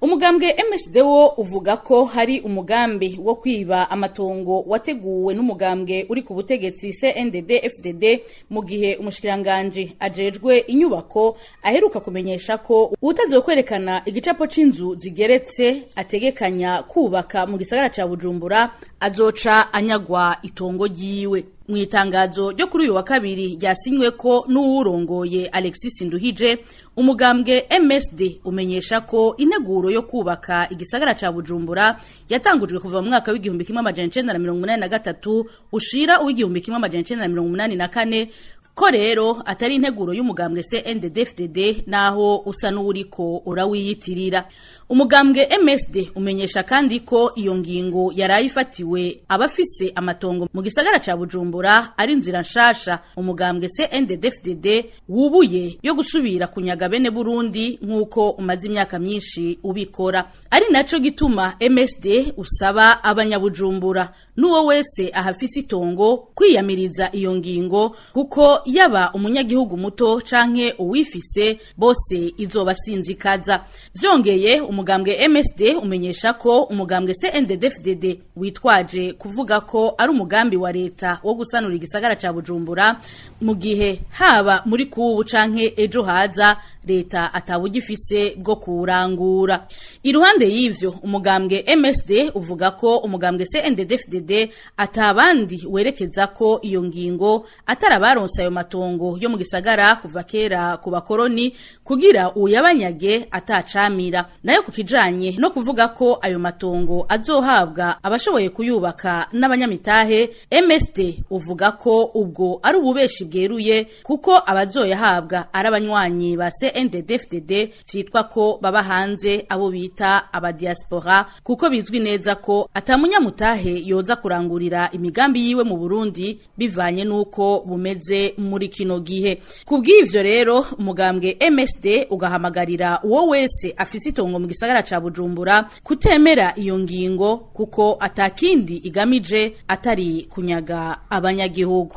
Umugambwe MSD wo uvuga ko hari umugambi wo kwiba amatongo wateguwe n'umugambwe uri ku butegetsi CNDD-FDD mu gihe umushikiranganje ajejwe inyubako aheruka kumenyesha ko utazokwerekana igicapo c'inzu zigeretse ategekanya kubaka mu gisagara ca Bujumbura azoca anyagwa itongo ryiwe. Mwitangazo ryo kuri uyu wa kabiri ryasinywe ko n'uwurongoye Alexis Nduhije, umugambwe MSD umenyesha ko integuro yo kubaka igisagara ca Bujumbura yatangujwe kuva mu mwaka w'igihumbi kimwe amajana 1983 ushira uw'igihumbi kimwe amajana 1984, ko rero atari integuro y'umugambwe CNDD-FDD naho usa n'uriko urawiyitirira. Umugambwe MSD umenyesha kandi ko iyo ngingo yarayifatiwe abafise amatongo mu gisagara ca Bujumbura ari nzira nshasha umugambwe CNDD-FDD wubuye yo gusubira kunyaga bene Burundi nkuko umaze imyaka myinshi ubikora. Ari naco gituma MSD usaba abanyabujumbura nuwo wese ahafise itongo kwiyamiriza iyo ngingo, kuko yaba umunyagihugu muto canke uwifise bose izobasinzikaza. Vyongeye umugambwe MSD umenyesha ko umugambwe CNDD-FDD witwaje kuvuga ko ari umugambi wa leta wo gusanura igisagara ca Bujumbura mu gihe haba muri kubu canke ejo haza leta atabugifise bwo kurangura. Iruhande y'ivyo umugambwe MSD uvuga ko umugambwe CNDD-FDD atabandi werekeza ko iyo ngingo atarabaronsa ayo matongo yo mu gisagara kuva kera ku bakoroni kugira uyabanyage atacamira. Nayo kukijanye no kuvuga ko ayo matongo azohabwa abashoboye kuyubaka n'abanyamitahe, MSD uvuga ko ubwo ari ububeshi bweruye, kuko abazoyahabwa ari abanywanyi ba CNDD-FDD vyitwa ko baba hanze, abo bita abadiaspora, kuko bizwi neza ko atamunyamutahe yoza kurangurira imigambi yiwe mu Burundi bivanye nuko bumeze muri kino gihe. Kubw'ivyo rero umugambwe MSD ugahamagarira uwo wese afise itongo mu gisagara ca Bujumbura kutemera iyo ngingo, kuko atakindi igamije atari kunyaga abanyagihugu.